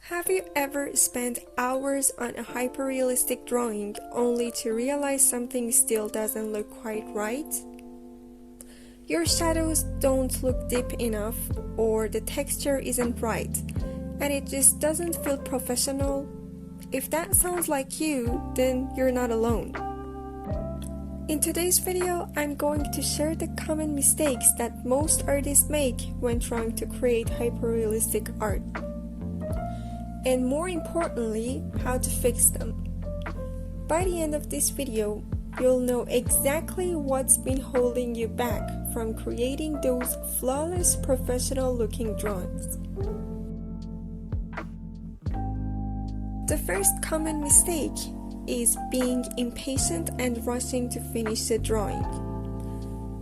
Have you ever spent hours on a hyperrealistic drawing only to realize something still doesn't look quite right? Your shadows don't look deep enough, or the texture isn't right, and it just doesn't feel professional? If that sounds like you, then you're not alone. In today's video, I'm going to share the common mistakes that most artists make when trying to create hyperrealistic art. And more importantly, how to fix them. By the end of this video, you'll know exactly what's been holding you back from creating those flawless professional-looking drawings. The first common mistake is being impatient and rushing to finish the drawing.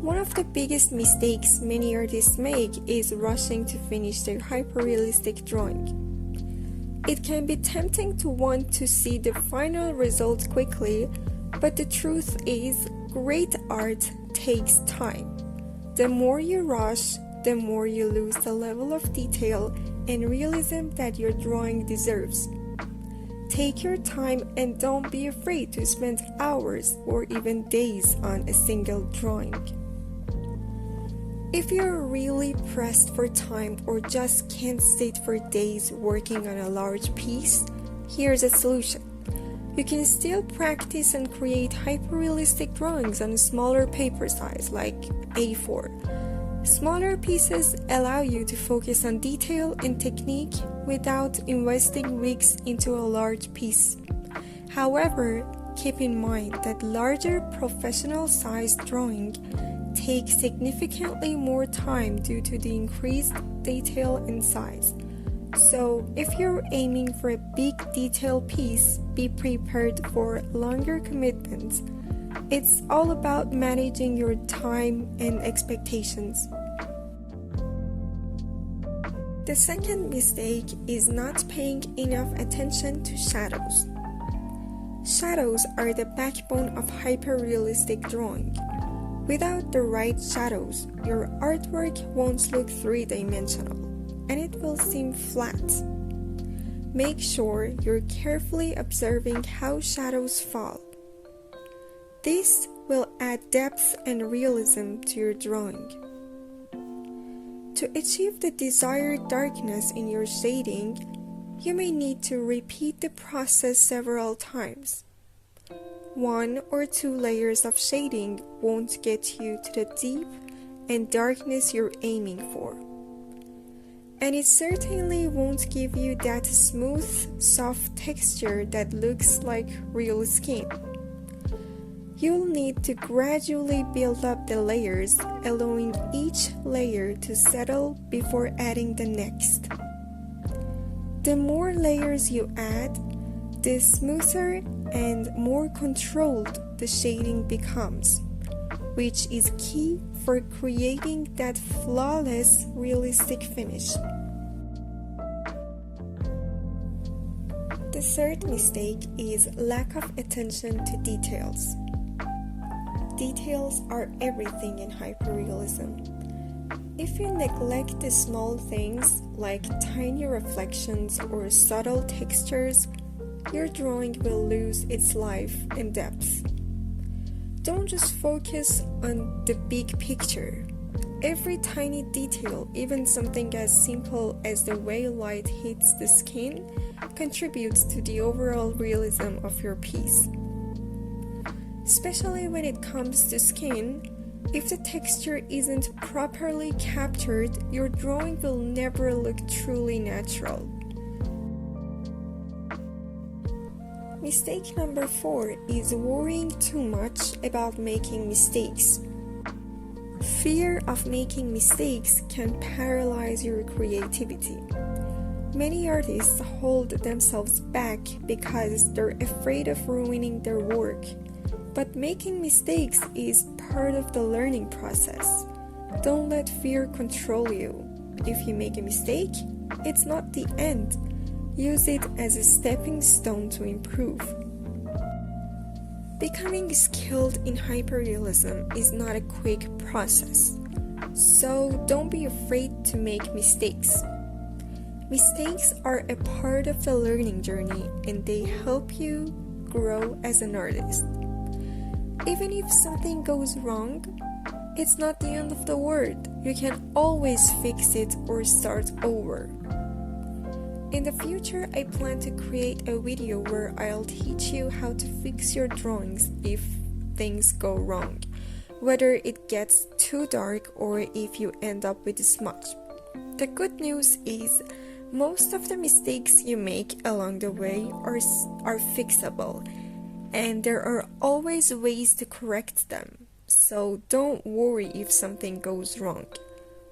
One of the biggest mistakes many artists make is rushing to finish their hyperrealistic drawing. It can be tempting to want to see the final result quickly, but the truth is, great art takes time. The more you rush, the more you lose the level of detail and realism that your drawing deserves. Take your time and don't be afraid to spend hours or even days on a single drawing. If you're really pressed for time or just can't sit for days working on a large piece, here's a solution. You can still practice and create hyperrealistic drawings on a smaller paper size like A4. Smaller pieces allow you to focus on detail and technique without investing weeks into a large piece. However, keep in mind that larger professional-sized drawing takes significantly more time due to the increased detail and size. So, if you're aiming for a big detail piece, be prepared for longer commitments. It's all about managing your time and expectations. The second mistake is not paying enough attention to shadows. Shadows are the backbone of hyperrealistic drawing. Without the right shadows, your artwork won't look three-dimensional, and it will seem flat. Make sure you're carefully observing how shadows fall. This will add depth and realism to your drawing. To achieve the desired darkness in your shading, you may need to repeat the process several times. 1 or 2 layers of shading won't get you to the deep and darkness you're aiming for. And it certainly won't give you that smooth, soft texture that looks like real skin. You'll need to gradually build up the layers, allowing each layer to settle before adding the next. The more layers you add, the smoother and more controlled the shading becomes, which is key for creating that flawless, realistic finish. The third mistake is lack of attention to details. Details are everything in hyperrealism. If you neglect the small things like tiny reflections or subtle textures, your drawing will lose its life and depth. Don't just focus on the big picture. Every tiny detail, even something as simple as the way light hits the skin, contributes to the overall realism of your piece. Especially when it comes to skin, if the texture isn't properly captured, your drawing will never look truly natural. Mistake number 4 is worrying too much about making mistakes. Fear of making mistakes can paralyze your creativity. Many artists hold themselves back because they're afraid of ruining their work. But making mistakes is part of the learning process. Don't let fear control you. If you make a mistake, it's not the end. Use it as a stepping stone to improve. Becoming skilled in hyperrealism is not a quick process, so don't be afraid to make mistakes. Mistakes are a part of the learning journey and they help you grow as an artist. Even if something goes wrong, it's not the end of the world. You can always fix it or start over. In the future, I plan to create a video where I'll teach you how to fix your drawings if things go wrong, whether it gets too dark or if you end up with a smudge. The good news is, most of the mistakes you make along the way are fixable, and there are always ways to correct them. So don't worry if something goes wrong.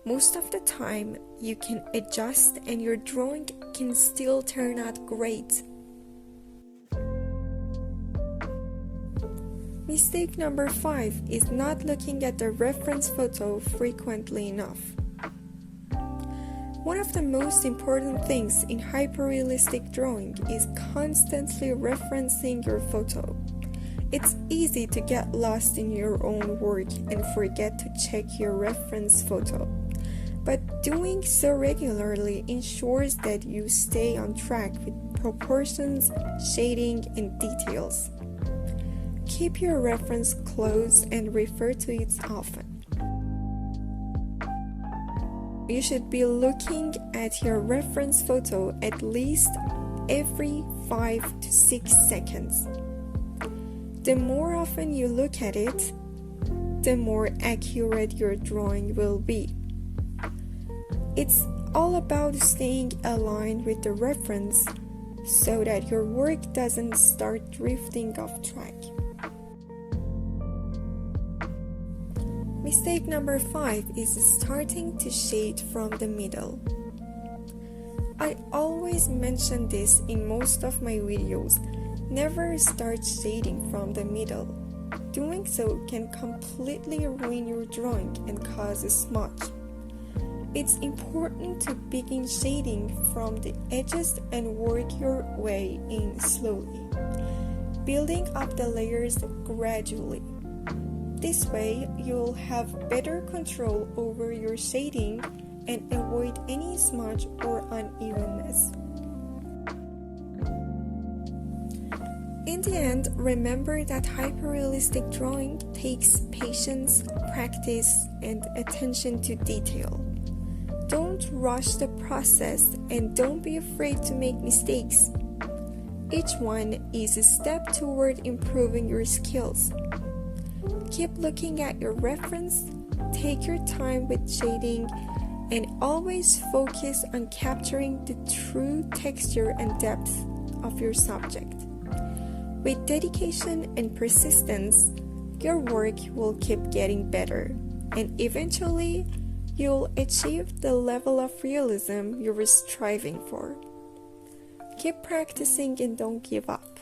Most of the time, you can adjust and your drawing can still turn out great. Mistake number 5 is not looking at the reference photo frequently enough. One of the most important things in hyperrealistic drawing is constantly referencing your photo. It's easy to get lost in your own work and forget to check your reference photo. But doing so regularly ensures that you stay on track with proportions, shading, and details. Keep your reference close and refer to it often. You should be looking at your reference photo at least every 5 to 6 seconds. The more often you look at it, the more accurate your drawing will be. It's all about staying aligned with the reference so that your work doesn't start drifting off track. Mistake number 5 is starting to shade from the middle. I always mention this in most of my videos. Never start shading from the middle. Doing so can completely ruin your drawing and cause a smudge. It's important to begin shading from the edges and work your way in slowly, building up the layers gradually. This way, you'll have better control over your shading and avoid any smudge or unevenness. In the end, remember that hyperrealistic drawing takes patience, practice, and attention to detail. Don't rush the process and don't be afraid to make mistakes. Each one is a step toward improving your skills. Keep looking at your reference, take your time with shading, and always focus on capturing the true texture and depth of your subject. With dedication and persistence, your work will keep getting better, and eventually, you'll achieve the level of realism you were striving for. Keep practicing and don't give up.